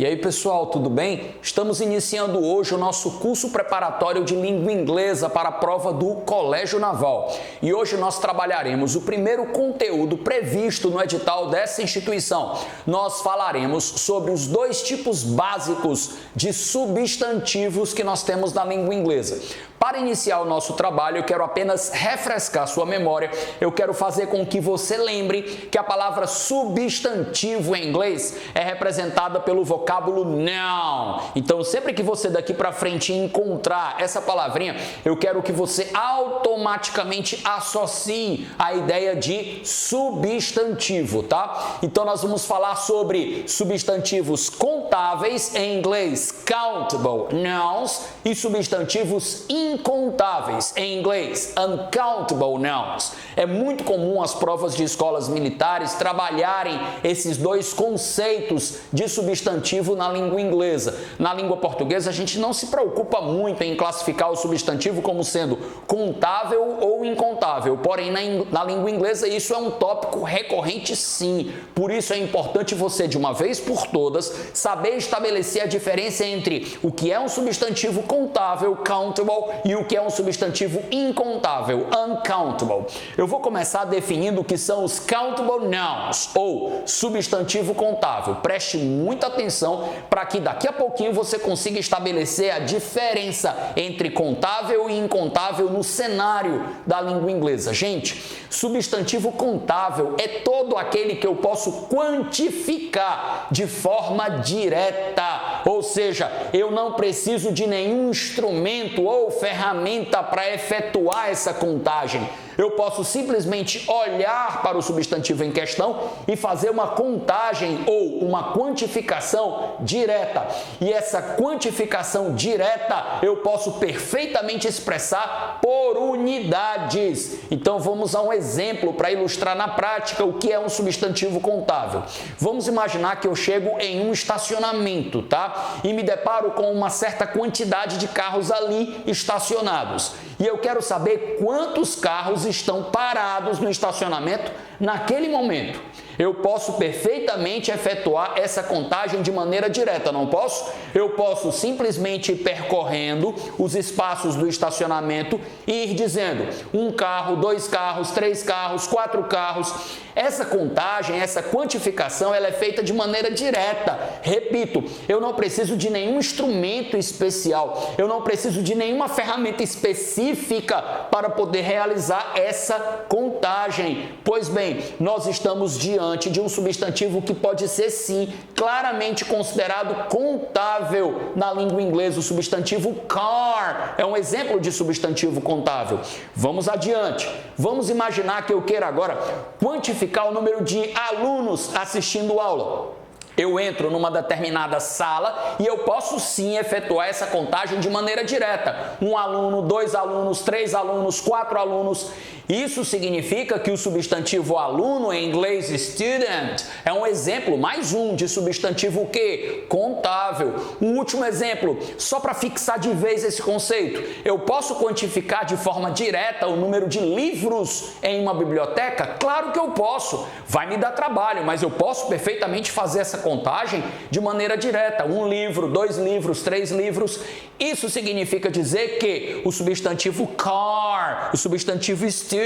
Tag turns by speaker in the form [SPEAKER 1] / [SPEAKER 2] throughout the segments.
[SPEAKER 1] E aí, pessoal, tudo bem? Estamos iniciando hoje o nosso curso preparatório de língua inglesa para a prova do Colégio Naval. E hoje nós trabalharemos o primeiro conteúdo previsto no edital dessa instituição. Nós falaremos sobre os dois tipos básicos de substantivos que nós temos na língua inglesa. Para iniciar o nosso trabalho, eu quero apenas refrescar sua memória. Eu quero fazer com que você lembre que a palavra substantivo em inglês é representada pelo vocábulo noun. Então, sempre que você daqui para frente encontrar essa palavrinha, eu quero que você automaticamente associe a ideia de substantivo, tá? Então, nós vamos falar sobre substantivos contáveis, em inglês countable nouns, e substantivos incontáveis, em inglês uncountable nouns. É muito comum as provas de escolas militares trabalharem esses dois conceitos de substantivo na língua inglesa. Na língua portuguesa, a gente não se preocupa muito em classificar o substantivo como sendo contável ou incontável, porém na língua inglesa isso é um tópico recorrente sim. Por isso é importante você, de uma vez por todas, saber estabelecer a diferença entre o que é um substantivo contável, countable, e o que é um substantivo incontável, uncountable. Eu vou começar definindo o que são os countable nouns, ou substantivo contável. Preste muita atenção para que daqui a pouquinho você consiga estabelecer a diferença entre contável e incontável no cenário da língua inglesa. Gente, substantivo contável é todo aquele que eu posso quantificar de forma direta, ou seja, eu não preciso de nenhum instrumento ou ferramenta para efetuar essa contagem. Eu posso simplesmente olhar para o substantivo em questão e fazer uma contagem ou uma quantificação direta. E essa quantificação direta eu posso perfeitamente expressar por unidades. Então vamos a um exemplo para ilustrar na prática o que é um substantivo contável. Vamos imaginar que eu chego em um estacionamento, tá? E me deparo com uma certa quantidade de carros ali estacionados. E eu quero saber quantos carros estão parados no estacionamento naquele momento. Eu posso perfeitamente efetuar essa contagem de maneira direta, não posso? Eu posso simplesmente ir percorrendo os espaços do estacionamento e ir dizendo 1 carro, 2 carros, 3 carros, 4 carros. Essa contagem, essa quantificação, ela é feita de maneira direta. Repito, eu não preciso de nenhum instrumento especial, eu não preciso de nenhuma ferramenta específica para poder realizar essa contagem. Pois bem, nós estamos diante de um substantivo que pode ser, sim, claramente considerado contável na língua inglesa. O substantivo car é um exemplo de substantivo contável. Vamos adiante. Vamos imaginar que eu queira agora quantificar o número de alunos assistindo aula. Eu entro numa determinada sala e eu posso sim efetuar essa contagem de maneira direta. 1 aluno, 2 alunos, 3 alunos, 4 alunos. Isso significa que o substantivo aluno, em inglês student, é um exemplo, mais um, de substantivo o quê? Contável. Um último exemplo, só para fixar de vez esse conceito. Eu posso quantificar de forma direta o número de livros em uma biblioteca? Claro que eu posso. Vai me dar trabalho, mas eu posso perfeitamente fazer essa contagem de maneira direta. 1 livro, 2 livros, 3 livros. Isso significa dizer que o substantivo car, o substantivo student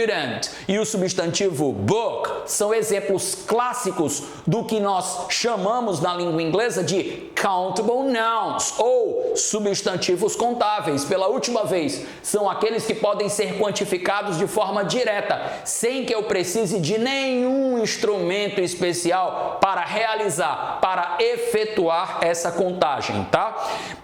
[SPEAKER 1] e o substantivo book são exemplos clássicos do que nós chamamos na língua inglesa de countable nouns, ou substantivos contáveis. Pela última vez, são aqueles que podem ser quantificados de forma direta, sem que eu precise de nenhum instrumento especial para realizar, para efetuar essa contagem, tá?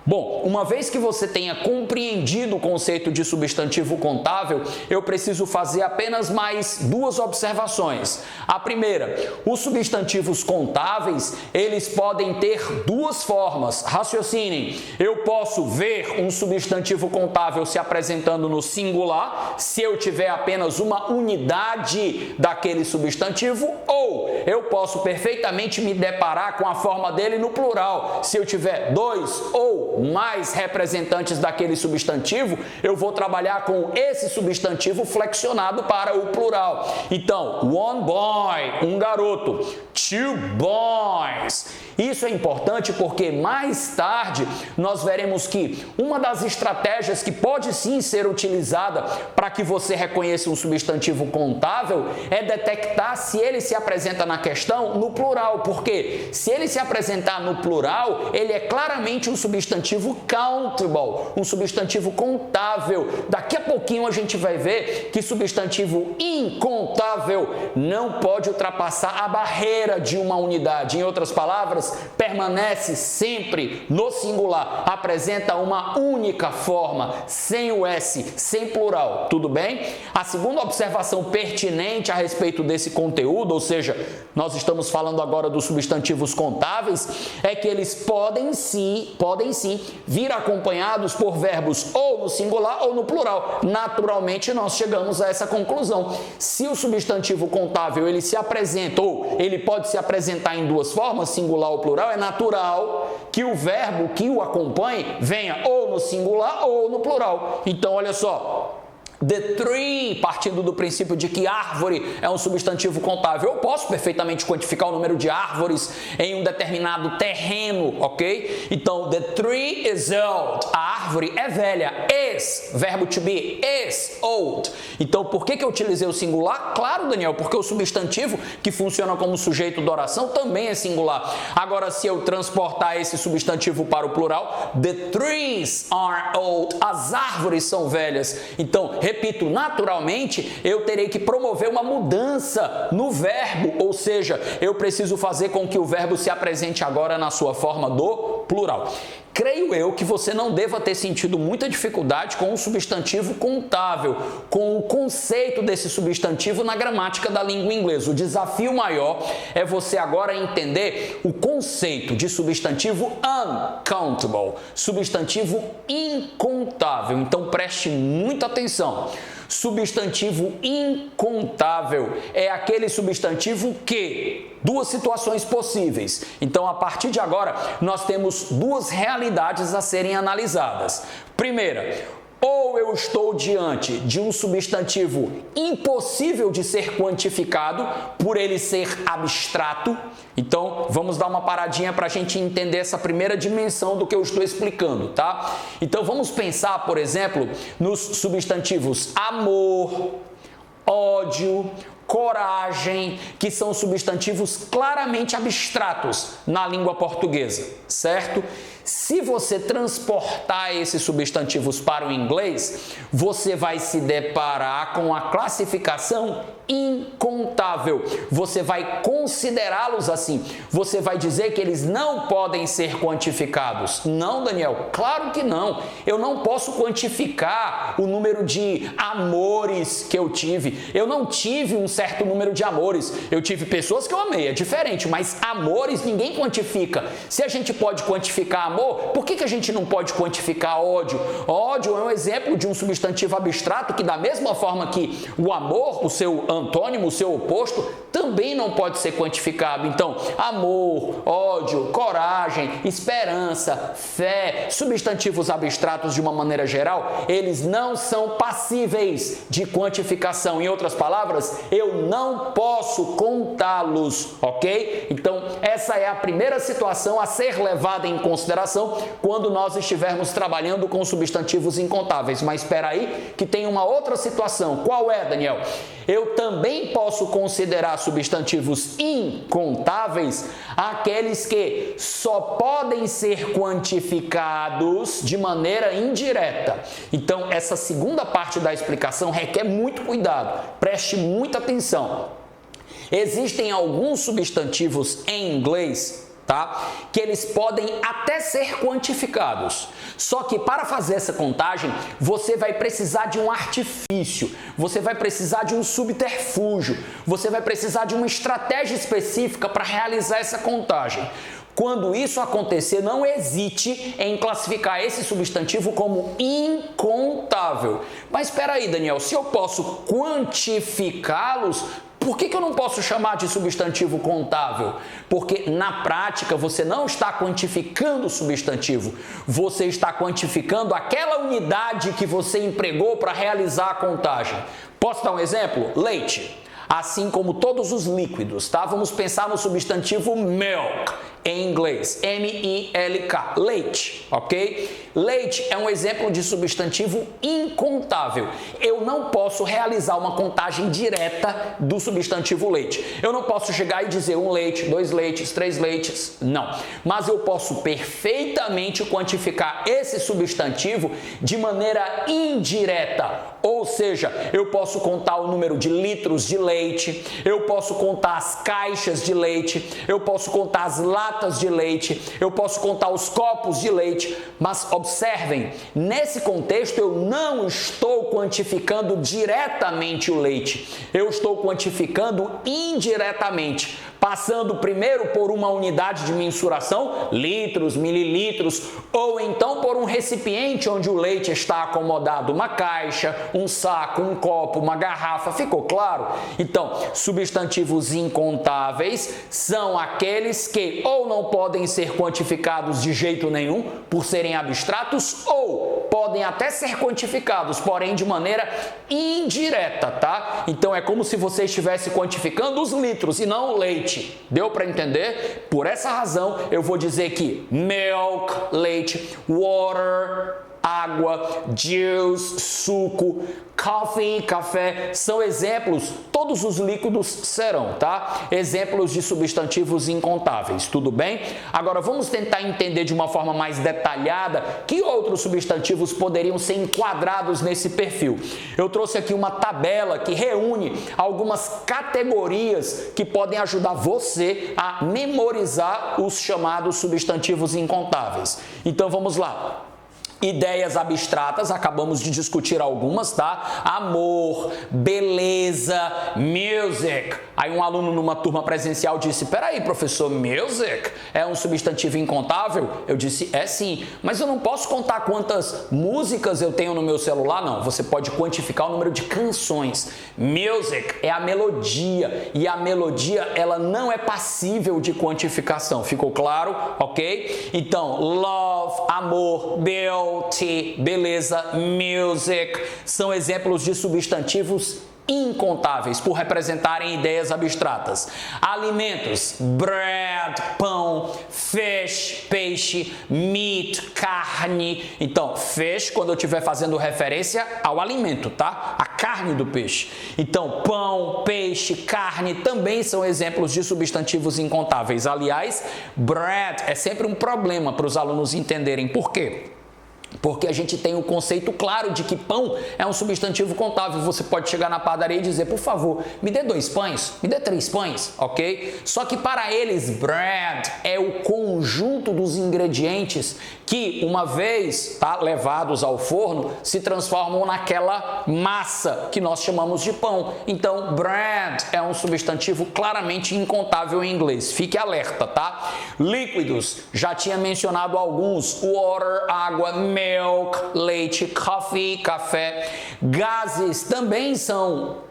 [SPEAKER 1] Bom, uma vez que você tenha compreendido o conceito de substantivo contável, eu preciso fazer apenas mais 2 observações. A primeira, os substantivos contáveis, eles podem ter 2 formas. Raciocinem. Eu posso ver um substantivo contável se apresentando no singular, se eu tiver apenas uma unidade daquele substantivo, ou eu posso perfeitamente me deparar com a forma dele no plural. Se eu tiver 2 ou mais representantes daquele substantivo, eu vou trabalhar com esse substantivo flexionado para o plural. Então, one boy, um garoto, 2 boys. Isso é importante porque mais tarde nós veremos que uma das estratégias que pode sim ser utilizada para que você reconheça um substantivo contável é detectar se ele se apresenta na questão no plural, porque se ele se apresentar no plural, ele é claramente um substantivo countable, um substantivo contável. Daqui a pouquinho a gente vai ver que substantivo incontável não pode ultrapassar a barreira de uma unidade. Em outras palavras, permanece sempre no singular, apresenta uma única forma, sem o S, sem plural, tudo bem? A segunda observação pertinente a respeito desse conteúdo, ou seja, nós estamos falando agora dos substantivos contáveis, é que eles podem sim vir acompanhados por verbos ou no singular ou no plural. Naturalmente, nós chegamos a essa conclusão. Se o substantivo contável ele se apresenta ou ele pode se apresentar em duas formas, singular ou plural, é natural que o verbo que o acompanhe venha ou no singular ou no plural. Então, olha só. The tree, partindo do princípio de que árvore é um substantivo contável. Eu posso perfeitamente quantificar o número de árvores em um determinado terreno, ok? Então, the tree is old. A árvore é velha. Is, verbo to be, is old. Então, por que eu utilizei o singular? Claro, Daniel, porque o substantivo que funciona como sujeito da oração também é singular. Agora, se eu transportar esse substantivo para o plural, the trees are old. As árvores são velhas. Então, repito, naturalmente, eu terei que promover uma mudança no verbo, ou seja, eu preciso fazer com que o verbo se apresente agora na sua forma do plural. Creio eu que você não deva ter sentido muita dificuldade com o substantivo contável, com o conceito desse substantivo na gramática da língua inglesa. O desafio maior é você agora entender o conceito de substantivo uncountable, substantivo incontável. Então preste muita atenção. Substantivo incontável é aquele substantivo que, duas situações possíveis. Então, a partir de agora, nós temos duas realidades a serem analisadas. Primeira, ou eu estou diante de um substantivo impossível de ser quantificado por ele ser abstrato. Então, vamos dar uma paradinha para a gente entender essa primeira dimensão do que eu estou explicando, tá? Então, vamos pensar, por exemplo, nos substantivos amor, ódio, coragem, que são substantivos claramente abstratos na língua portuguesa, certo? Se você transportar esses substantivos para o inglês, você vai se deparar com a classificação incontável. Você vai considerá-los assim. Você vai dizer que eles não podem ser quantificados. Não, Daniel, claro que não. Eu não posso quantificar o número de amores que eu tive. Eu não tive um certo número de amores. Eu tive pessoas que eu amei, é diferente, mas amores ninguém quantifica. Se a gente pode quantificar amor, por que a gente não pode quantificar ódio? Ódio é um exemplo de um substantivo abstrato que, da mesma forma que o amor, o seu antônimo, o seu oposto, também não pode ser quantificado. Então, amor, ódio, coragem, esperança, fé, substantivos abstratos de uma maneira geral, eles não são passíveis de quantificação. Em outras palavras, eu não posso contá-los, ok? Então, essa é a primeira situação a ser levada em consideração quando nós estivermos trabalhando com substantivos incontáveis. Mas espera aí que tem uma outra situação. Qual é, Daniel? Eu também posso considerar substantivos incontáveis aqueles que só podem ser quantificados de maneira indireta. Então, essa segunda parte da explicação requer muito cuidado. Preste muita atenção. Existem alguns substantivos em inglês, tá? Que eles podem até ser quantificados. Só que para fazer essa contagem, você vai precisar de um artifício, você vai precisar de um subterfúgio, você vai precisar de uma estratégia específica para realizar essa contagem. Quando isso acontecer, não hesite em classificar esse substantivo como incontável. Mas espera aí, Daniel, se eu posso quantificá-los, por que eu não posso chamar de substantivo contável? Porque na prática você não está quantificando o substantivo, você está quantificando aquela unidade que você empregou para realizar a contagem. Posso dar um exemplo? Leite. Assim como todos os líquidos, tá? Vamos pensar no substantivo milk. em inglês, M-I-L-K, leite, ok? Leite é um exemplo de substantivo incontável. Eu não posso realizar uma contagem direta do substantivo leite. Eu não posso chegar e dizer 1 leite, 2 leites, 3 leites, não. Mas eu posso perfeitamente quantificar esse substantivo de maneira indireta. Ou seja, eu posso contar o número de litros de leite, eu posso contar as caixas de leite, eu posso contar as latas de leite, eu posso contar os copos de leite, mas observem, nesse contexto eu não estou quantificando diretamente o leite, eu estou quantificando indiretamente, passando primeiro por uma unidade de mensuração, litros, mililitros, ou então por um recipiente onde o leite está acomodado, uma caixa, um saco, um copo, uma garrafa, ficou claro? Então, substantivos incontáveis são aqueles que ou não podem ser quantificados de jeito nenhum, por serem abstratos, ou podem até ser quantificados, porém de maneira indireta, tá? Então, é como se você estivesse quantificando os litros e não o leite. Deu para entender? Por essa razão, eu vou dizer que milk, leite, water, água, juice, suco, coffee, café, são exemplos, todos os líquidos serão, tá? Exemplos de substantivos incontáveis, tudo bem? Agora vamos tentar entender de uma forma mais detalhada que outros substantivos poderiam ser enquadrados nesse perfil. Eu trouxe aqui uma tabela que reúne algumas categorias que podem ajudar você a memorizar os chamados substantivos incontáveis. Então vamos lá. Ideias abstratas, acabamos de discutir algumas, tá? Amor, beleza, music. Aí um aluno numa turma presencial disse, peraí, professor, music é um substantivo incontável? Eu disse, é sim, mas eu não posso contar quantas músicas eu tenho no meu celular, não. Você pode quantificar o número de canções. Music é a melodia, e a melodia, ela não é passível de quantificação. Ficou claro? Ok? Então, love, amor, beauty, beleza, music, são exemplos de substantivos incontáveis por representarem ideias abstratas. Alimentos, bread, pão, fish, peixe, meat, carne. Então, fish, quando eu estiver fazendo referência ao alimento, tá? A carne do peixe. Então, pão, peixe, carne também são exemplos de substantivos incontáveis. Aliás, bread é sempre um problema para os alunos entenderem por quê. Porque a gente tem o conceito claro de que pão é um substantivo contável. Você pode chegar na padaria e dizer, por favor, me dê 2 pães, me dê 3 pães, ok? Só que para eles, bread é o conjunto dos ingredientes que, uma vez levados ao forno, se transformam naquela massa que nós chamamos de pão. Então, bread é um substantivo claramente incontável em inglês. Fique alerta, tá? Líquidos, já tinha mencionado alguns, water, água, milk, leite, coffee, café. Gases também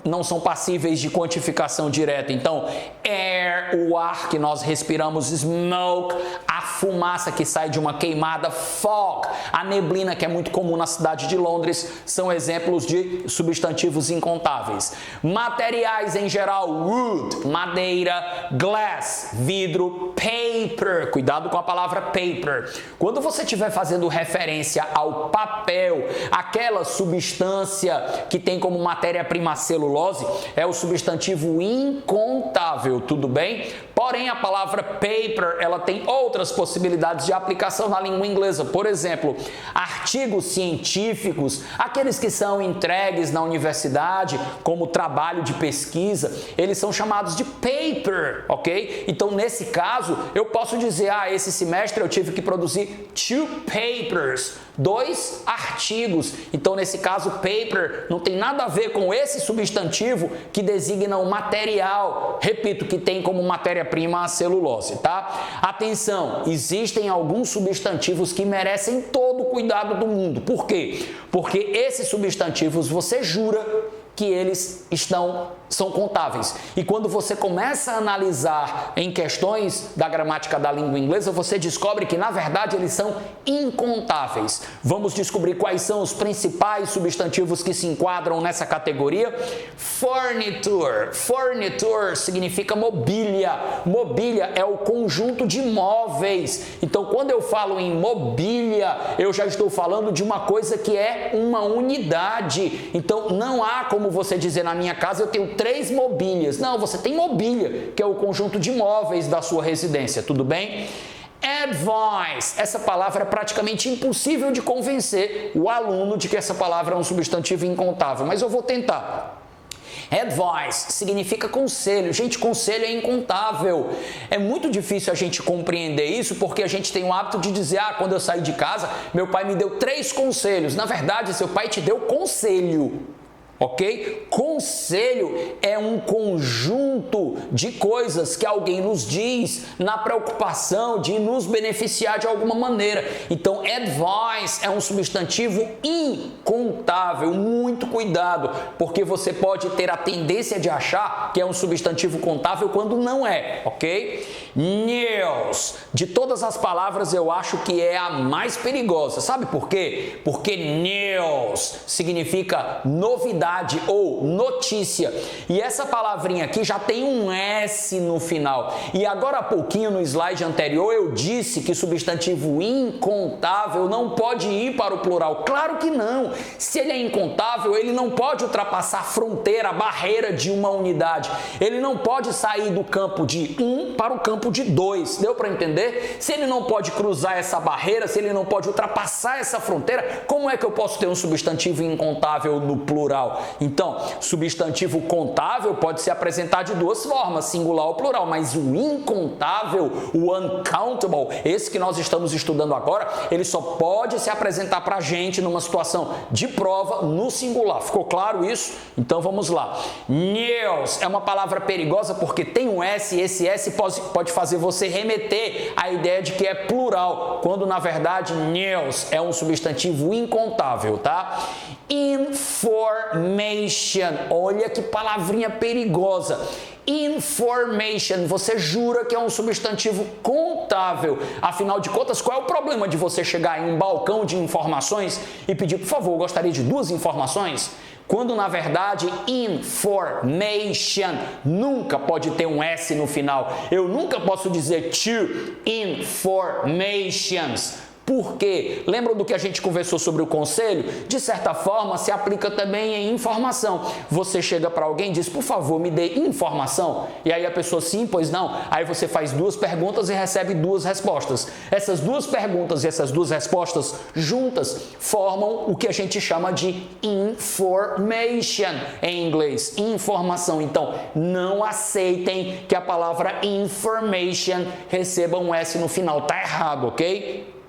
[SPEAKER 1] não são passíveis de quantificação direta. Então, air, o ar que nós respiramos, smoke, a fumaça que sai de uma queimada, fog, a neblina que é muito comum na cidade de Londres, são exemplos de substantivos incontáveis. Materiais em geral, wood, madeira, glass, vidro, paper, cuidado com a palavra paper. Quando você estiver fazendo referência ao papel, aquela substância que tem como matéria-prima celulose, é o substantivo incontável, tudo bem? Porém, a palavra paper, ela tem outras possibilidades de aplicação na língua inglesa. Por exemplo, artigos científicos, aqueles que são entregues na universidade como trabalho de pesquisa, eles são chamados de paper, ok? Então, nesse caso, eu posso dizer, esse semestre eu tive que produzir 2 papers, 2 artigos. Então, nesse caso, paper não tem nada a ver com esse substantivo que designa o material, repito, que tem como matéria-prima a celulose, tá? Atenção, existem alguns substantivos que merecem todo o cuidado do mundo. Por quê? Porque esses substantivos você jura que eles são contáveis. E quando você começa a analisar em questões da gramática da língua inglesa, você descobre que, na verdade, eles são incontáveis. Vamos descobrir quais são os principais substantivos que se enquadram nessa categoria. Furniture. Furniture significa mobília. Mobília é o conjunto de móveis. Então, quando eu falo em mobília, eu já estou falando de uma coisa que é uma unidade. Então, não há como você dizer, na minha casa eu tenho 3 mobílias. Não, você tem mobília, que é o conjunto de móveis da sua residência, tudo bem? Advice. Essa palavra é praticamente impossível de convencer o aluno de que essa palavra é um substantivo incontável, mas eu vou tentar. Advice significa conselho. Gente, conselho é incontável. É muito difícil a gente compreender isso porque a gente tem o hábito de dizer, quando eu saí de casa, meu pai me deu 3 conselhos. Na verdade, seu pai te deu conselho. Ok? Conselho é um conjunto de coisas que alguém nos diz na preocupação de nos beneficiar de alguma maneira. Então, advice é um substantivo incontável. Muito cuidado, porque você pode ter a tendência de achar que é um substantivo contável quando não é, ok? News. De todas as palavras, eu acho que é a mais perigosa. Sabe por quê? Porque news significa novidade ou notícia. E essa palavrinha aqui já tem um S no final. E agora há pouquinho no slide anterior eu disse que substantivo incontável não pode ir para o plural. Claro que não. Se ele é incontável, ele não pode ultrapassar a fronteira, a barreira de uma unidade. Ele não pode sair do campo de 1 para o campo de 2. Deu para entender? Se ele não pode cruzar essa barreira, se ele não pode ultrapassar essa fronteira, como é que eu posso ter um substantivo incontável no plural? Então, substantivo contável pode se apresentar de 2 formas, singular ou plural, mas o incontável, o uncountable, esse que nós estamos estudando agora, ele só pode se apresentar para a gente numa situação de prova no singular. Ficou claro isso? Então vamos lá. News é uma palavra perigosa porque tem um S e esse S pode fazer você remeter à ideia de que é plural, quando na verdade news é um substantivo incontável, tá? Information, olha que palavrinha perigosa. Information, você jura que é um substantivo contável. Afinal de contas, qual é o problema de você chegar em um balcão de informações e pedir, por favor, eu gostaria de 2 informações? Quando, na verdade, information nunca pode ter um S no final. Eu nunca posso dizer two informations. Por quê? Lembram do que a gente conversou sobre o conselho? De certa forma, se aplica também em informação. Você chega para alguém e diz, por favor, me dê informação. E aí a pessoa, sim, pois não. Aí você faz 2 perguntas e recebe 2 respostas. Essas 2 perguntas e essas 2 respostas juntas formam o que a gente chama de information em inglês. Informação. Então, não aceitem que a palavra information receba um S no final. Tá errado, ok?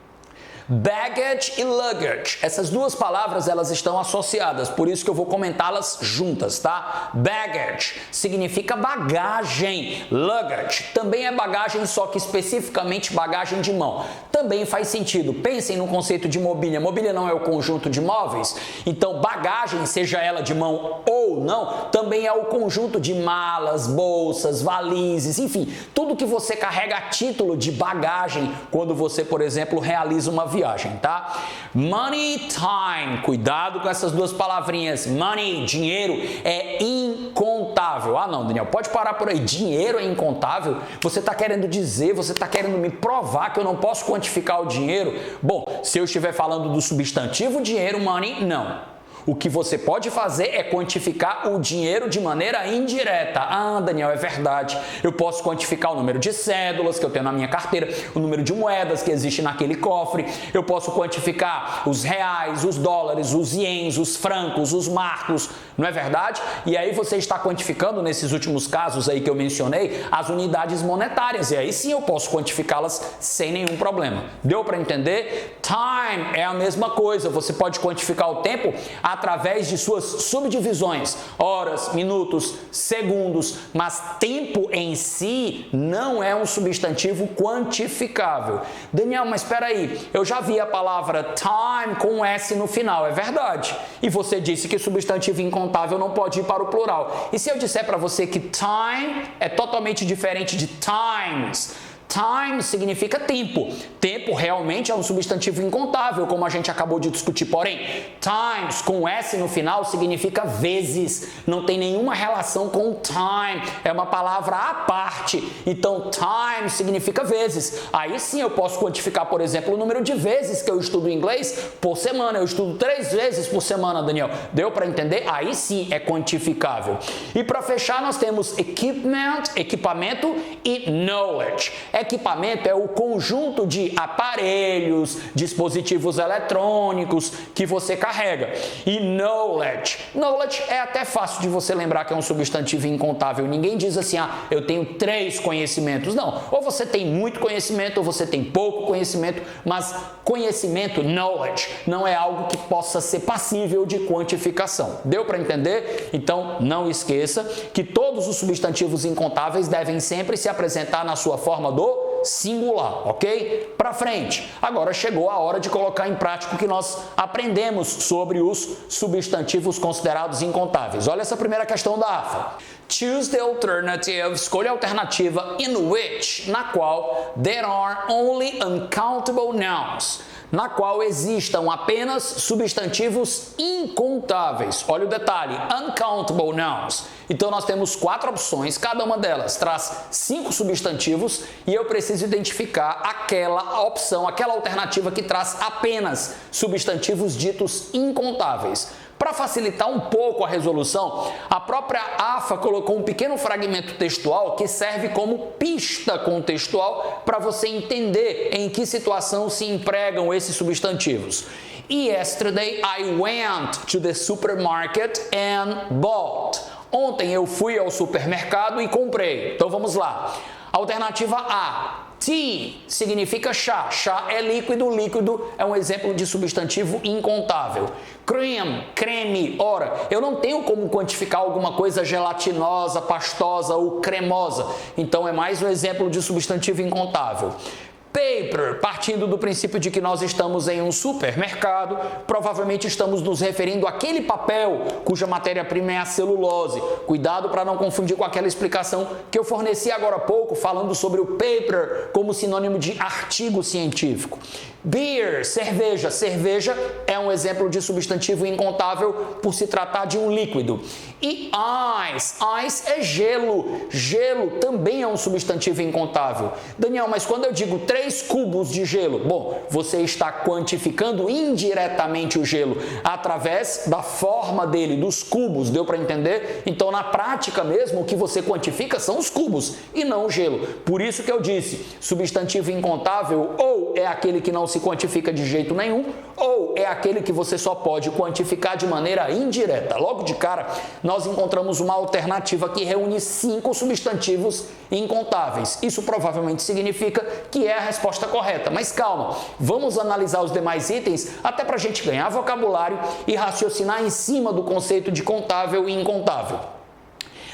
[SPEAKER 1] Baggage e luggage. Essas 2 palavras, elas estão associadas, por isso que eu vou comentá-las juntas, tá? Baggage significa bagagem. Luggage também é bagagem, só que especificamente bagagem de mão. Também faz sentido. Pensem no conceito de mobília. Mobília não é o conjunto de móveis? Então, bagagem, seja ela de mão ou não, também é o conjunto de malas, bolsas, valizes, enfim, tudo que você carrega a título de bagagem quando você, por exemplo, realiza uma viagem, tá? Money, time. Cuidado com essas 2 palavrinhas. Money, dinheiro, é incontável. Ah, não, Daniel, pode parar por aí. Dinheiro é incontável? Você está querendo dizer, você está querendo me provar que eu não posso quantificar o dinheiro? Bom, se eu estiver falando do substantivo dinheiro, money, não. O que você pode fazer é quantificar o dinheiro de maneira indireta. Ah, Daniel, é verdade. Eu posso quantificar o número de cédulas que eu tenho na minha carteira, o número de moedas que existe naquele cofre. Eu posso quantificar os reais, os dólares, os ienes, os francos, os marcos. Não é verdade? E aí você está quantificando, nesses últimos casos aí que eu mencionei, as unidades monetárias. E aí sim eu posso quantificá-las sem nenhum problema. Deu para entender? Time é a mesma coisa. Você pode quantificar o tempo através de suas subdivisões, horas, minutos, segundos, mas tempo em si não é um substantivo quantificável. Daniel, mas espera aí, eu já vi a palavra time com S no final, é verdade. E você disse que substantivo incontável não pode ir para o plural. E se eu disser para você que time é totalmente diferente de times? Time significa tempo. Tempo realmente é um substantivo incontável, como a gente acabou de discutir. Porém, times com S no final significa vezes. Não tem nenhuma relação com time. É uma palavra à parte. Então, time significa vezes. Aí sim eu posso quantificar, por exemplo, o número de vezes que eu estudo inglês por semana. Eu estudo 3 vezes por semana, Daniel. Deu para entender? Aí sim é quantificável. E para fechar, nós temos equipment, equipamento, e knowledge. Equipamento é o conjunto de aparelhos, dispositivos eletrônicos que você carrega. E knowledge. Knowledge é até fácil de você lembrar que é um substantivo incontável. Ninguém diz assim, eu tenho 3 conhecimentos. Não. Ou você tem muito conhecimento ou você tem pouco conhecimento, mas conhecimento, knowledge, não é algo que possa ser passível de quantificação. Deu para entender? Então, não esqueça que todos os substantivos incontáveis devem sempre se apresentar na sua forma do singular, ok? Para frente. Agora chegou a hora de colocar em prática o que nós aprendemos sobre os substantivos considerados incontáveis. Olha essa primeira questão da AFA. Choose the alternative, escolha a alternativa in which, na qual there are only uncountable nouns, na qual existam apenas substantivos incontáveis. Olha o detalhe, uncountable nouns. Então nós temos 4 opções, cada uma delas traz 5 substantivos e eu preciso identificar aquela opção, aquela alternativa que traz apenas substantivos ditos incontáveis. Para facilitar um pouco a resolução, a própria AFA colocou um pequeno fragmento textual que serve como pista contextual para você entender em que situação se empregam esses substantivos. Yesterday I went to the supermarket and bought. Ontem eu fui ao supermercado e comprei. Então vamos lá. Alternativa A. Tea significa chá. Chá é líquido. Líquido é um exemplo de substantivo incontável. Cream, creme. Ora, eu não tenho como quantificar alguma coisa gelatinosa, pastosa ou cremosa. Então é mais um exemplo de substantivo incontável. Paper, partindo do princípio de que nós estamos em um supermercado, provavelmente estamos nos referindo àquele papel cuja matéria-prima é a celulose. Cuidado para não confundir com aquela explicação que eu forneci agora há pouco, falando sobre o paper como sinônimo de artigo científico. Beer, cerveja. Cerveja é um exemplo de substantivo incontável por se tratar de um líquido. E ice. Ice é gelo. Gelo também é um substantivo incontável. Daniel, mas quando eu digo 3 cubos de gelo, bom, você está quantificando indiretamente o gelo através da forma dele, dos cubos, deu para entender? Então, na prática mesmo, o que você quantifica são os cubos e não o gelo. Por isso que eu disse, substantivo incontável ou é aquele que não se quantifica de jeito nenhum, ou é aquele que você só pode quantificar de maneira indireta. Logo de cara, nós encontramos uma alternativa que reúne 5 substantivos incontáveis. Isso provavelmente significa que é a resposta correta. Mas calma, vamos analisar os demais itens até para a gente ganhar vocabulário e raciocinar em cima do conceito de contável e incontável.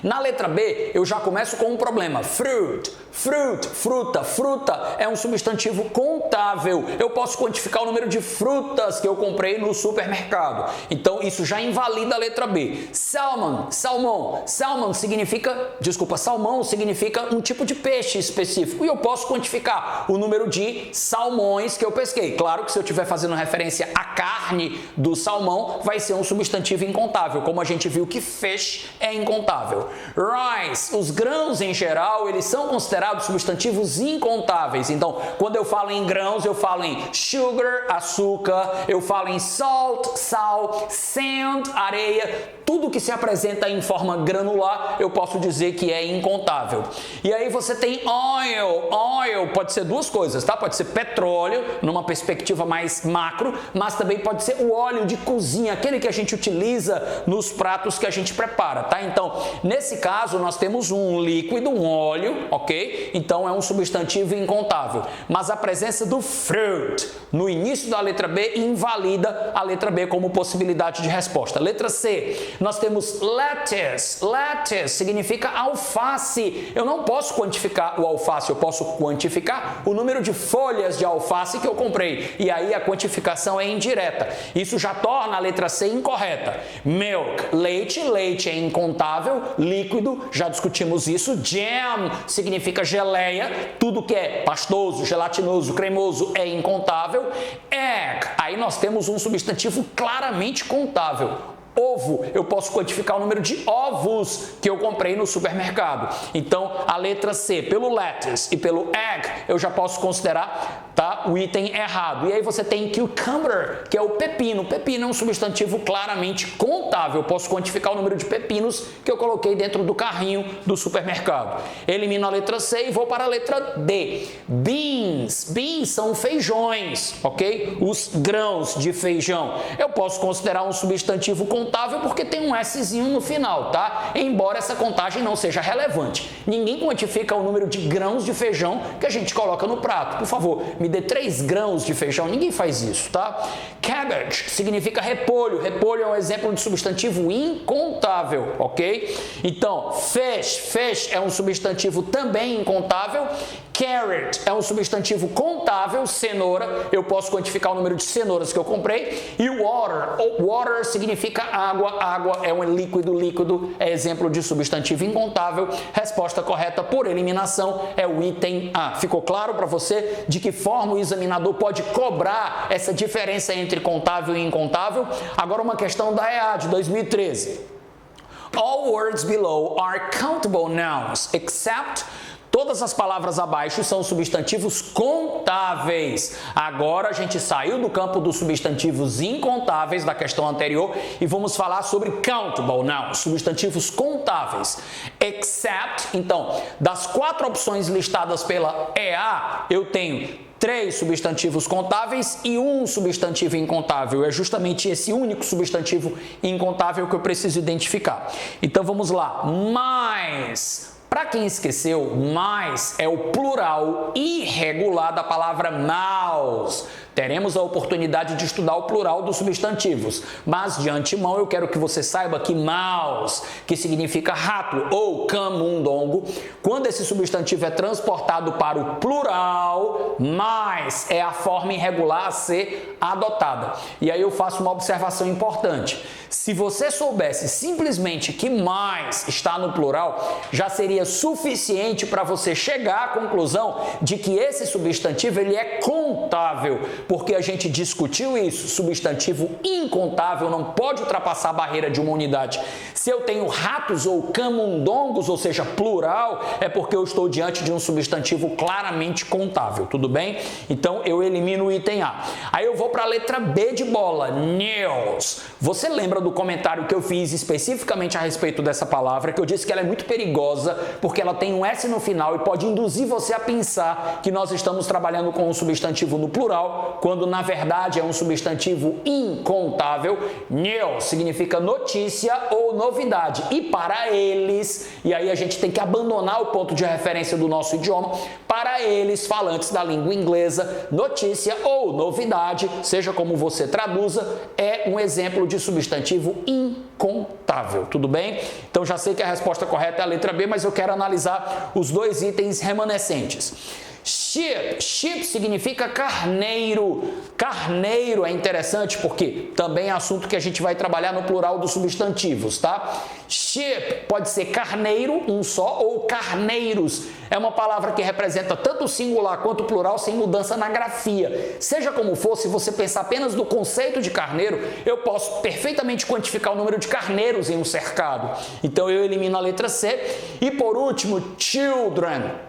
[SPEAKER 1] Na letra B, eu já começo com um problema. Fruit. Fruit, fruta. Fruta é um substantivo contável. Eu posso quantificar o número de frutas que eu comprei no supermercado. Então, isso já invalida a letra B. Salmon, salmão. Salmão significa, salmão significa um tipo de peixe específico. E eu posso quantificar o número de salmões que eu pesquei. Claro que se eu estiver fazendo referência à carne do salmão, vai ser um substantivo incontável. Como a gente viu que fish é incontável. Rice, os grãos em geral, eles são considerados substantivos incontáveis. Então, quando eu falo em grãos, eu falo em sugar, açúcar, eu falo em salt, sal, sand, areia. tudo que se apresenta em forma granular, eu posso dizer que é incontável. E aí você tem oil pode ser duas coisas, tá? Pode ser petróleo, numa perspectiva mais macro, mas também pode ser o óleo de cozinha, aquele que a gente utiliza nos pratos que a gente prepara, tá? Então, nesse caso, nós temos um líquido, um óleo, ok? Então, é um substantivo incontável. Mas a presença do fruit no início da letra B invalida a letra B como possibilidade de resposta. Letra C, nós temos lettuce. Lettuce significa alface. Eu não posso quantificar o alface, eu posso quantificar o número de folhas de alface que eu comprei. E aí a quantificação é indireta. Isso já torna a letra C incorreta. Milk, leite. Leite é incontável, líquido, já discutimos isso. Jam significa geleia. Tudo que é pastoso, gelatinoso, cremoso é incontável. Egg, aí nós temos um substantivo claramente contável. Ovo, eu posso quantificar o número de ovos que eu comprei no supermercado. Então, a letra C, pelo lettuce e pelo egg, eu já posso considerar, tá, o item errado. E aí você tem cucumber, que é o pepino. Pepino é um substantivo claramente contável. Eu posso quantificar o número de pepinos que eu coloquei dentro do carrinho do supermercado. Elimino a letra C e vou para a letra D. Beans. Beans são feijões, ok? Os grãos de feijão. Eu posso considerar um substantivo contável porque tem um Szinho no final, tá? Embora essa contagem não seja relevante. Ninguém quantifica o número de grãos de feijão que a gente coloca no prato. Por favor, me dê 3 grãos de feijão. Ninguém faz isso, tá? Cabbage significa repolho. Repolho é um exemplo de substantivo incontável, ok? Então, fish. Fish é um substantivo também incontável. Carrot é um substantivo contável, cenoura, eu posso quantificar o número de cenouras que eu comprei. E water significa água, água é um líquido, líquido é exemplo de substantivo incontável. Resposta correta por eliminação é o item A. Ficou claro para você de que forma o examinador pode cobrar essa diferença entre contável e incontável? Agora uma questão da EA de 2013. All words below are countable nouns, except... Todas as palavras abaixo são substantivos contáveis. Agora a gente saiu do campo dos substantivos incontáveis da questão anterior e vamos falar sobre countable nouns, substantivos contáveis. Except, então, das 4 opções listadas pela EA, eu tenho 3 substantivos contáveis e 1 substantivo incontável. É justamente esse único substantivo incontável que eu preciso identificar. Então vamos lá. Mais. Para quem esqueceu, mais é o plural irregular da palavra mouse. Teremos a oportunidade de estudar o plural dos substantivos, mas de antemão eu quero que você saiba que mouse, que significa rato ou camundongo, quando esse substantivo é transportado para o plural, mais é a forma irregular a ser adotada. E aí eu faço uma observação importante. Se você soubesse simplesmente que mais está no plural, já seria suficiente para você chegar à conclusão de que esse substantivo ele é contável, porque a gente discutiu isso. Substantivo incontável não pode ultrapassar a barreira de uma unidade. Se eu tenho ratos ou camundongos, ou seja, plural, é porque eu estou diante de um substantivo claramente contável, tudo bem? Então eu elimino o item A. Aí eu vou para a letra B de bola, nails. Você lembra do comentário que eu fiz especificamente a respeito dessa palavra, que eu disse que ela é muito perigosa porque ela tem um S no final e pode induzir você a pensar que nós estamos trabalhando com um substantivo no plural, quando na verdade é um substantivo incontável. New significa notícia ou novidade. E para eles, e aí a gente tem que abandonar o ponto de referência do nosso idioma, para eles, falantes da língua inglesa, notícia ou novidade, seja como você traduza, é um exemplo de substantivo incontável, tudo bem? Então já sei que a resposta correta é a letra B, mas eu quero analisar os 2 itens remanescentes. Sheep. Sheep significa carneiro. Carneiro é interessante porque também é assunto que a gente vai trabalhar no plural dos substantivos, tá? Sheep pode ser carneiro, um só, ou carneiros. É uma palavra que representa tanto o singular quanto o plural sem mudança na grafia. Seja como for, se você pensar apenas no conceito de carneiro, eu posso perfeitamente quantificar o número de carneiros em um cercado. Então eu elimino a letra C. E por último, children.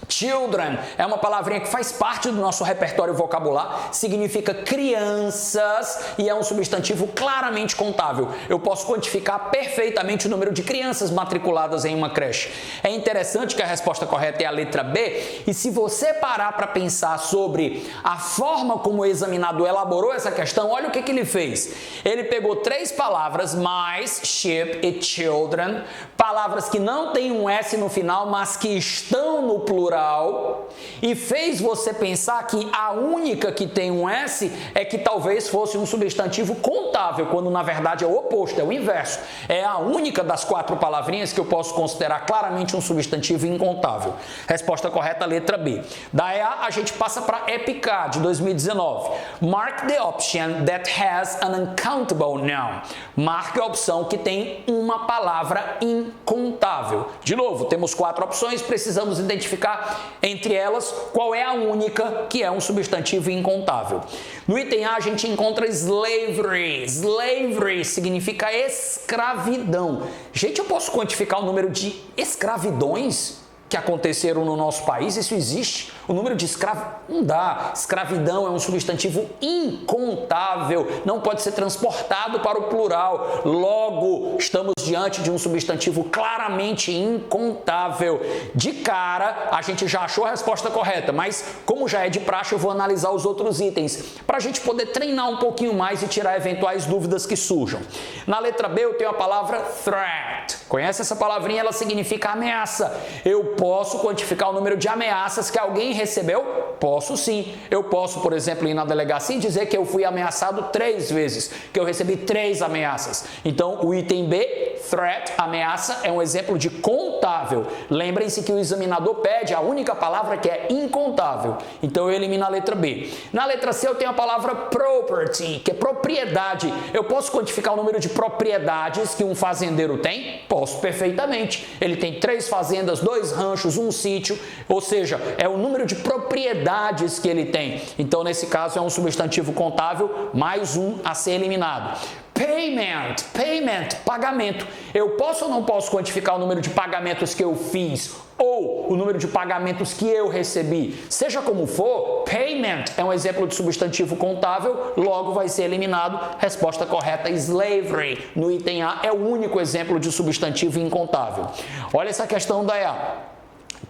[SPEAKER 1] Children é uma palavrinha que faz parte do nosso repertório vocabular, significa crianças e é um substantivo claramente contável. Eu posso quantificar perfeitamente o número de crianças matriculadas em uma creche. É interessante que a resposta correta é a letra B, e se você parar para pensar sobre a forma como o examinador elaborou essa questão, olha o que ele fez. Ele pegou 3 palavras, mice, sheep e children, palavras que não têm um S no final, mas que estão no plural, e fez você pensar que a única que tem um S é que talvez fosse um substantivo contável, quando na verdade é o oposto, é o inverso. É a única das 4 palavrinhas que eu posso considerar claramente um substantivo incontável. Resposta correta, letra B. Da EA, a gente passa para EPICA, de 2019. Mark the option that has an uncountable noun. Marque a opção que tem uma palavra incontável. De novo, temos 4 opções, precisamos identificar entre elas qual é a única que é um substantivo incontável. No item A, a gente encontra slavery. Slavery significa escravidão. Gente, eu posso quantificar o número de escravidões que aconteceram no nosso país? Isso existe? O número de escravos não dá. Escravidão é um substantivo incontável, não pode ser transportado para o plural. Logo, estamos diante de um substantivo claramente incontável. De cara, a gente já achou a resposta correta, mas como já é de praxe, eu vou analisar os outros itens para a gente poder treinar um pouquinho mais e tirar eventuais dúvidas que surjam. Na letra B, eu tenho a palavra threat. Conhece essa palavrinha? Ela significa ameaça. Eu posso quantificar o número de ameaças que alguém recebeu? Posso sim. Eu posso, por exemplo, ir na delegacia e dizer que eu fui ameaçado 3 vezes, que eu recebi 3 ameaças. Então, o item B, threat, ameaça, é um exemplo de contável. Lembrem-se que o examinador pede a única palavra que é incontável. Então, eu elimino a letra B. Na letra C, eu tenho a palavra property, que é propriedade. Eu posso quantificar o número de propriedades que um fazendeiro tem? Posso perfeitamente. Ele tem 3 fazendas, 2 ranchos, 1 sítio, ou seja, é o número de propriedades que ele tem. Então, nesse caso, é um substantivo contável, mais um a ser eliminado. Payment, pagamento. Eu posso ou não posso quantificar o número de pagamentos que eu fiz ou o número de pagamentos que eu recebi? Seja como for, payment é um exemplo de substantivo contável, logo vai ser eliminado. Resposta correta, slavery. No item A é o único exemplo de substantivo incontável. Olha essa questão da EA.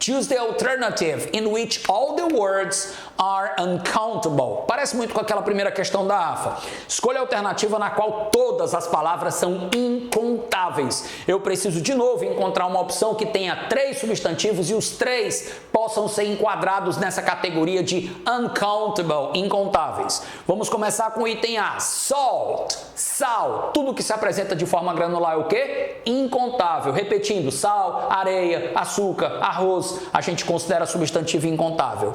[SPEAKER 1] Choose the alternative in which all the words are uncountable. Parece muito com aquela primeira questão da AFA. Escolha a alternativa na qual todas as palavras são incontáveis. Eu preciso de novo encontrar uma opção que tenha 3 substantivos e os 3 possam ser enquadrados nessa categoria de uncountable, incontáveis. Vamos começar com o item A. Salt, sal. Tudo que se apresenta de forma granular é o quê? Incontável. Repetindo, sal, areia, açúcar, arroz, a gente considera substantivo incontável.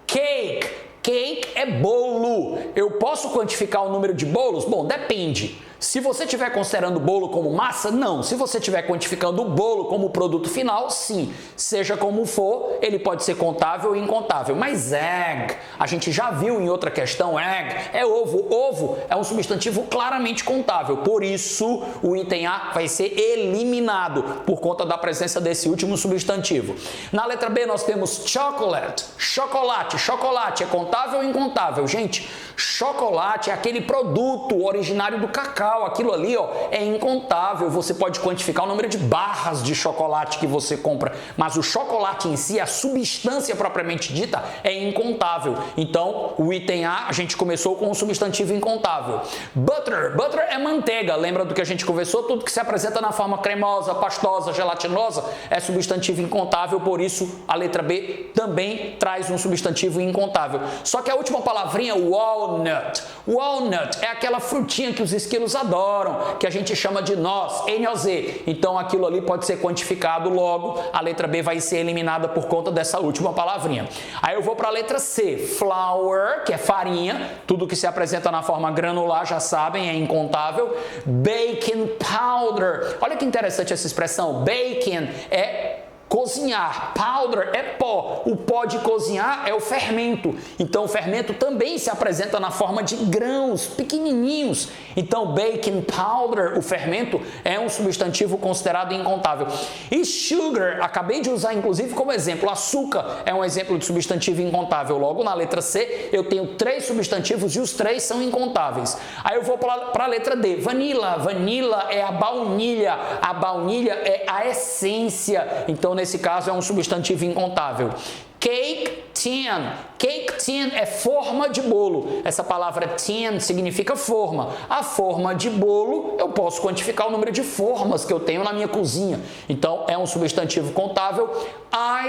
[SPEAKER 1] Cake é bolo. Eu posso quantificar o número de bolos? Bom, depende. Se você estiver considerando o bolo como massa, não. Se você estiver quantificando o bolo como produto final, sim. Seja como for, ele pode ser contável ou incontável. Mas egg, a gente já viu em outra questão, egg é ovo. Ovo é um substantivo claramente contável. Por isso, o item A vai ser eliminado por conta da presença desse último substantivo. Na letra B, nós temos chocolate. Chocolate é contável ou incontável? Gente, chocolate é aquele produto originário do cacau. Aquilo ali, ó, é incontável. Você pode quantificar o número de barras de chocolate que você compra, mas o chocolate em si, a substância propriamente dita, é incontável. Então, o item A, a gente começou com um substantivo incontável. Butter é manteiga. Lembra do que a gente conversou? Tudo que se apresenta na forma cremosa, pastosa, gelatinosa é substantivo incontável, por isso a letra B também traz um substantivo incontável. Só que a última palavrinha, walnut. Walnut é aquela frutinha que os esquilos adoram, que a gente chama de noz, N-O-Z. Então, aquilo ali pode ser quantificado, logo a letra B vai ser eliminada por conta dessa última palavrinha. Aí eu vou para a letra C, flour, que é farinha, tudo que se apresenta na forma granular, já sabem, é incontável. Baking powder, olha que interessante essa expressão, baking é cozinhar. Powder é pó. O pó de cozinhar é o fermento. Então, o fermento também se apresenta na forma de grãos pequenininhos. Então, baking powder, o fermento, é um substantivo considerado incontável. E sugar, acabei de usar inclusive como exemplo. Açúcar é um exemplo de substantivo incontável. Logo, na letra C, eu tenho 3 substantivos e os 3 são incontáveis. Aí eu vou para a letra D. Vanilla. Vanilla é a baunilha. A baunilha é a essência. Então, nesse caso, é um substantivo incontável. Cake tin. Cake tin é forma de bolo. Essa palavra tin significa forma. A forma de bolo, eu posso quantificar o número de formas que eu tenho na minha cozinha. Então, é um substantivo contável.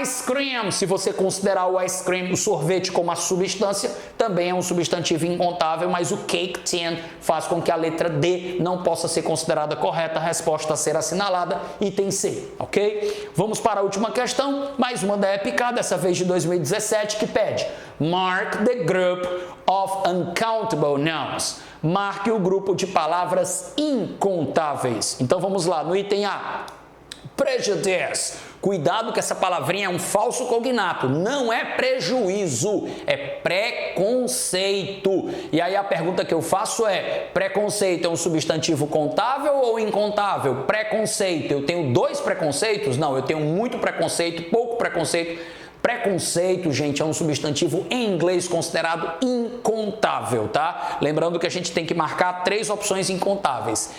[SPEAKER 1] Ice cream. Se você considerar o ice cream, o sorvete, como a substância, também é um substantivo incontável, mas o cake tin faz com que a letra D não possa ser considerada correta. A resposta a ser assinalada, item C, ok? Vamos para a última questão, mais uma da EPICA, dessa vez de 2017, que pede: Mark the group of uncountable nouns. Marque o grupo de palavras incontáveis. Então vamos lá, no item A. Prejudice. Cuidado que essa palavrinha é um falso cognato, não é prejuízo, é preconceito. E aí a pergunta que eu faço é: preconceito é um substantivo contável ou incontável? Preconceito, eu tenho 2 preconceitos? Não, eu tenho muito preconceito, pouco preconceito. Preconceito, gente, é um substantivo em inglês considerado incontável, tá? Lembrando que a gente tem que marcar 3 opções incontáveis.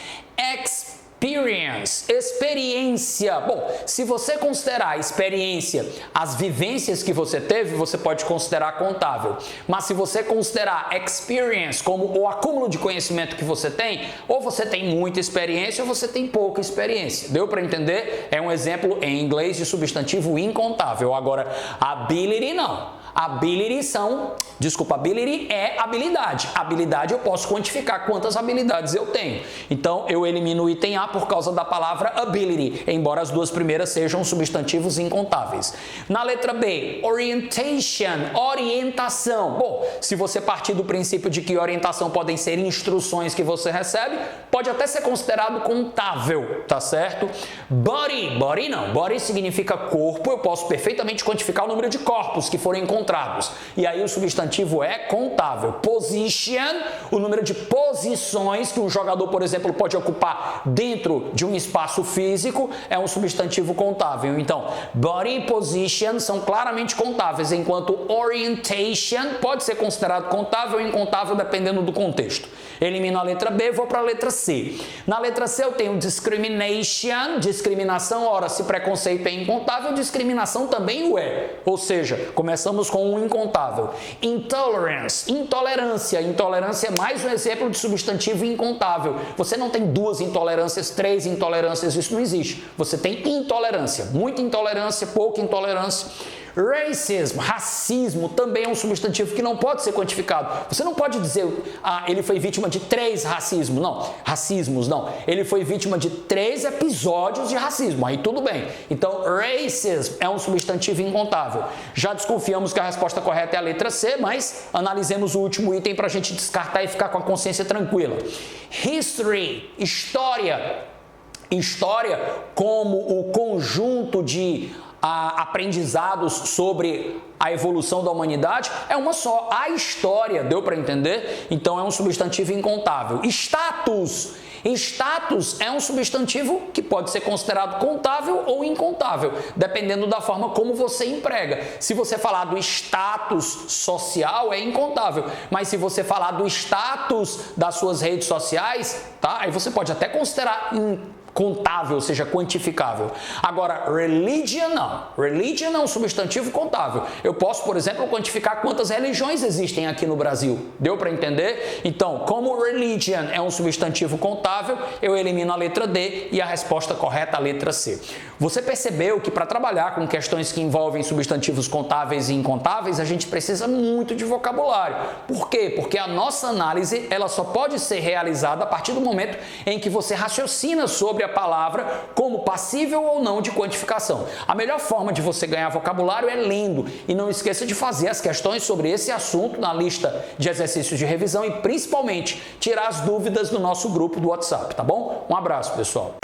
[SPEAKER 1] Experience, experiência. Bom, se você considerar a experiência as vivências que você teve, você pode considerar contável. Mas se você considerar experience como o acúmulo de conhecimento que você tem, ou você tem muita experiência ou você tem pouca experiência. Deu para entender? É um exemplo em inglês de substantivo incontável. Agora, ability não. Ability é habilidade. Habilidade eu posso quantificar quantas habilidades eu tenho. Então, eu elimino o item A por causa da palavra ability, embora as 2 primeiras sejam substantivos incontáveis. Na letra B, orientation, orientação. Bom, se você partir do princípio de que orientação podem ser instruções que você recebe, pode até ser considerado contável, tá certo? Body não. Body significa corpo, eu posso perfeitamente quantificar o número de corpos que foram encontrados. E aí o substantivo é contável. Position, o número de posições que um jogador, por exemplo, pode ocupar dentro de um espaço físico, é um substantivo contável. Então, body e position são claramente contáveis, enquanto orientation pode ser considerado contável ou incontável dependendo do contexto. Elimino a letra B, vou para a letra C. Na letra C eu tenho discrimination, discriminação, ora, se preconceito é incontável, discriminação também o é. Ou seja, começamos com um incontável. Intolerance, intolerância. Intolerância é mais um exemplo de substantivo incontável. Você não tem 2 intolerâncias, 3 intolerâncias, isso não existe. Você tem intolerância, muita intolerância, pouca intolerância. Racism, racismo, também é um substantivo que não pode ser quantificado. Você não pode dizer, ele foi vítima de 3 racismos, não. Ele foi vítima de 3 episódios de racismo, aí tudo bem. Então, racism é um substantivo incontável. Já desconfiamos que a resposta correta é a letra C, mas analisemos o último item para a gente descartar e ficar com a consciência tranquila. History, história. História como o conjunto de aprendizados sobre a evolução da humanidade é uma só, a história, deu para entender? Então é um substantivo incontável. Status, status é um substantivo que pode ser considerado contável ou incontável, dependendo da forma como você emprega. Se você falar do status social, é incontável, mas se você falar do status das suas redes sociais, tá? Aí você pode até considerar contável, ou seja, quantificável. Agora, religion não. Religion é um substantivo contável. Eu posso, por exemplo, quantificar quantas religiões existem aqui no Brasil. Deu para entender? Então, como religion é um substantivo contável, eu elimino a letra D e a resposta correta a letra C. Você percebeu que para trabalhar com questões que envolvem substantivos contáveis e incontáveis, a gente precisa muito de vocabulário. Por quê? Porque a nossa análise, ela só pode ser realizada a partir do momento em que você raciocina sobre a palavra como passível ou não de quantificação. A melhor forma de você ganhar vocabulário é lendo. E não esqueça de fazer as questões sobre esse assunto na lista de exercícios de revisão e principalmente tirar as dúvidas do nosso grupo do WhatsApp, tá bom? Um abraço, pessoal.